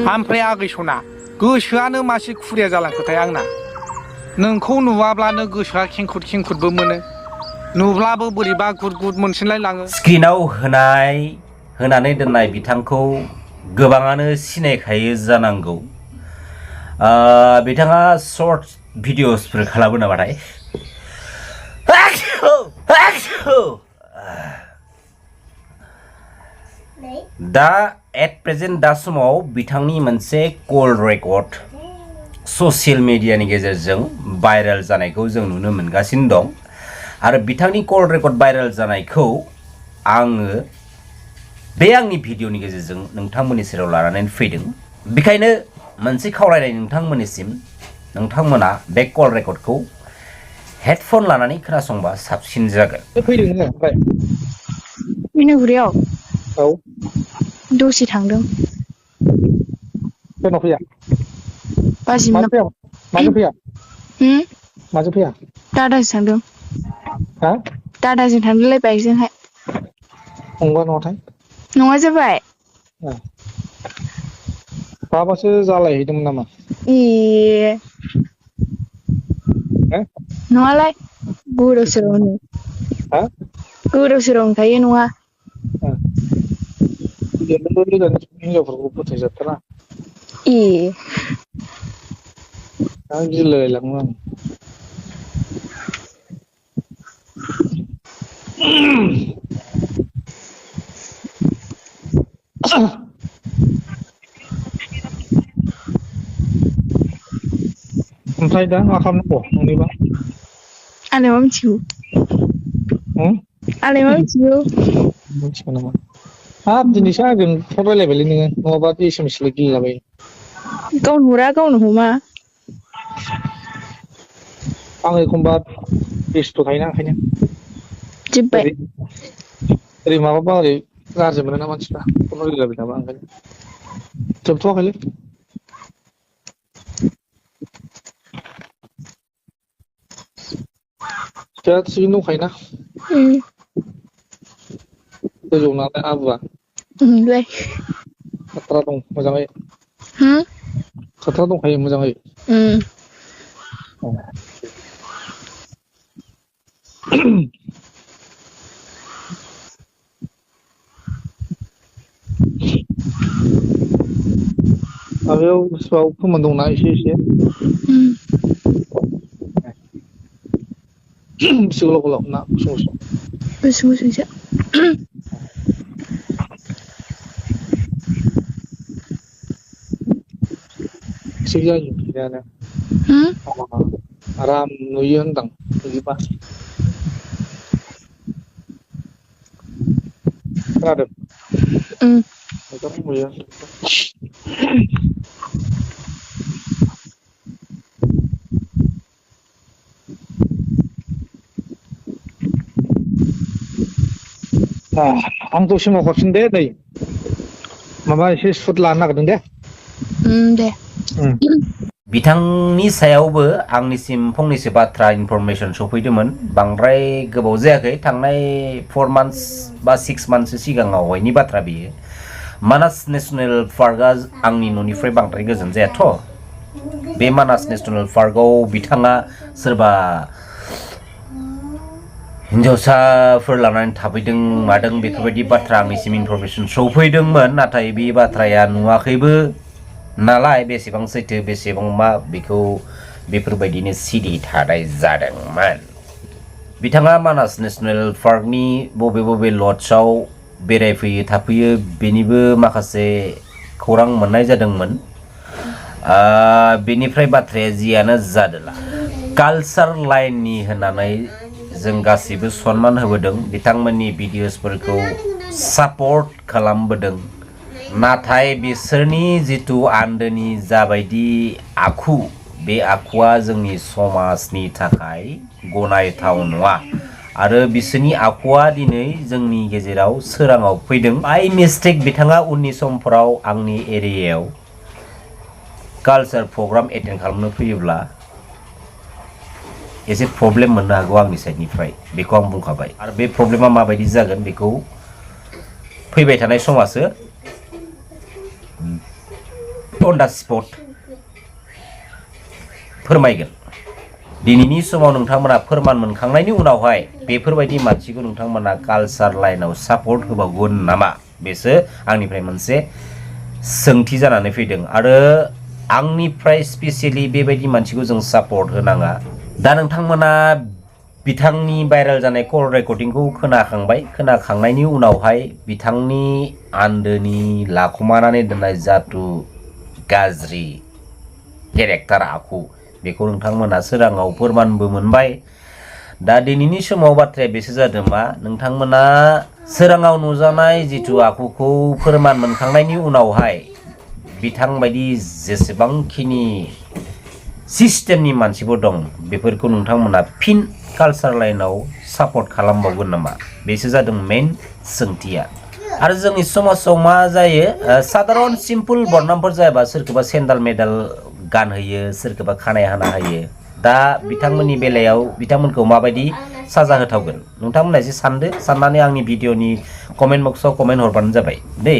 ओमफ्राय आगैसना गोसोआनो मासे खुरिया जालांखोथाय आंना नोंखौ नुवाब्लानो गोसोआ खेंखुद खेंखुदबो मोनो नुब्लाबो बोरैबा गुद गुद मोनसिनलाय लाङो स्क्रिनाव होनानै दोननाय बिथांखौ गोबाङानो सिनायखायो जानांगौ बिथाङा शर्ट भिडिअसफोर खालामो नामाथाय दा एट प्रेजेन्ट दा समाव बिथांनि मोनसे कल रेकर्ड ससियेल मिडियानि गेजेरजों भाइरेल जानायखौ जों नुनो मोनगासिनो दं आरो बिथांनि कल रेकर्ड भाइरेल जानायखौ आङो बे आंनि भिडिअनि गेजेरजों नोंथांमोननि सेराव लानानै फैदों बेखायनो मोनसे खावलायनाय नोंथांमोननिसिम नोंथांमोना बे कल रेकर्डखौ हेडफोन लानानै खोनासंबा साबसिन जागोन फैदों नोङो ओमफ्राय मिनुगुरियाव औ दसे थांदों सोरनाव फैया बाजिमोननाव माजों फैया माजों फैया दादाजों थांदों हा दादाजों थांदोंलाय बाइकजोंहाय फंबा नङाथाय नङा जाबाय माबासो जालायहैदोंमोन नामा ए हो नङालाय गोदाव सोरावनो हा गोदाव सोरावनो थायो नङा हिनजावफोरखौ फोथायजाथारा ए आं गिलायलाङो आं ओमफ्राय दा मा खालामनांगौ नोंनिबा आंलाय मा मिथिगौ आंलाय मा मिथिगौ मिथिगौ नामा हाब दिनैसो आंजों फन रायलायबायलै नोङो नङाबा एसएमएसल' गेलेलाबायो गावनो हरा गावनो हमा आं एखमबा बेस्थ' थायोना ओंखायनो जोब्बाय ओरै माबाबा ओरै गाज्रि मोनो ना मानसिफ्रा फन रायलायबाय थाबा ओंखायनो जोबथ'वाखैलै दा थिगैनो दंखायोना गोजौ नालाय आबुआ खाथ्रा दं मोजाङै खाथ्रा दंखायो मोजाङै माबायाव गोसोआव फोमोन दंना एसे एसे बेसे गोलाव गोलाव ना गुसुं गुसुं गुसुं गुसुंसो थिग जायो बिदियानो आराम नुयो होनदां बिदिबा खोनादों मोजां नुयो आं दसे उनाव हरफिन दे नै माबा एसे सुद लानो नागिरदों दे दे बिथांनि सायावबो आंनिसिम फंनैसो बाथ्रा इनफरमेसन सफैदोंमोन बांद्राय गोबाव जायाखै थांनाय 4 मान्थस बा 6 मान्थसो सिगाङावहायनि बाथ्रा बियो मानास नेशनेल पार्कआ आंनि न'निफ्राय बांद्राय गोजान जायाथ' बे मानास नेशनेल पार्कआव बिथाङा सोरबा हिनजावसाफोर लानानै थाफैदों मादों बेफोरबायदि बाथ्रा आंनिसिम इनफरमेसन सफैदोंमोन नाथाय बे बाथ्राया नुवाखैबो नालाय बेसेबां सैथो बेसेबां मा बेखौ बेफोरबायदिनो सिरि थानाय जादोंमोन बिथाङा मानास नेशनेल पार्कनि बबे बबे लड्सआव बेरायफैयो थाफैयो बेनिबो माखासे खौरां मोननाय जादोंमोन बेनिफ्राय बाथ्राया जियानो जादोला कालचार लाइननि होननानै जों गासिबो सनमान होबोदों बिथांमोननि भिडिअसफोरखौ सापर्ट खालामबोदों नाथाय बिसोरनि जितु आन्दोनि जाबायदि आखु बे आखुआ जोंनि समाजनि थाखाय गनायथाव नङा आरो बिसोरनि आखुआ दिनै जोंनि गेजेराव सोराङाव फैदों बाय मिस्टेक बिथाङा उननि समफोराव आंनि एरियायाव कालचार प्रग्राम एटेन्ड खालामनो फैयोब्ला एसे प्रब्लेम मोननो हागौ आंनि साइडनिफ्राय बेखौ आं बुंखाबाय आरो बे प्रब्लेमा माबायदि जागोन बेखौ फैबाय थानाय समासो अन दा स्पट फोरमायगोन दिनैनि समाव नोंथांमोना फोरमान मोनखांनायनि उनावहाय बेफोरबायदि मानसिखौ नोंथांमोना कालचार लाइनाव सापर्ट होबावगोन नामा बेसो आंनिफ्राय मोनसे सोंथि जानानै फैदों आरो आंनिफ्राय स्पेसियेलि बेबायदि मानसिखौ जों सापर्ट होनाङा दा नोंथांमोना बिथांनि भाइरेल जानाय कल रेकर्डिंखौ खोनाखांनायनि उनावहाय बिथांनि आन्दोनि लाखुमानानै दोननाय जाथु गाज्रि केरेक्टार आखु बेखौ नोंथांमोना सोराङाव फोरमानबो मोनबाय दा दिनैनि समाव बाथ्राया बेसो जादों मा नोंथांमोना सोराङाव नुजानाय जिथु आखुखौ फोरमान मोनखांनायनि उनावहाय बिथां बायदि जेसेबांखिनि सिस्टेमनि मानसिफोर दं बेफोरखौ नोंथांमोना फिन कालचार लाइनाव सापर्ट खालामबावगोन नामा बेसो जादों मेन सोंथिया आरो जोंनि समाजाव मा जायो साधारन सिम्पल बदनामफोर जायोबा सोरखौबा सेन्डाल मेडेल गानहोयो सोरखौबा खानाय हाना होयो दा बिथांमोननि बेलायाव बिथांमोनखौ माबायदि साजा होथावगोन नोंथांमोना एसे सानदो साननानै आंनि भिडिअनि कमेन्ट बक्सआव कमेन्ट हरबानो जाबाय दे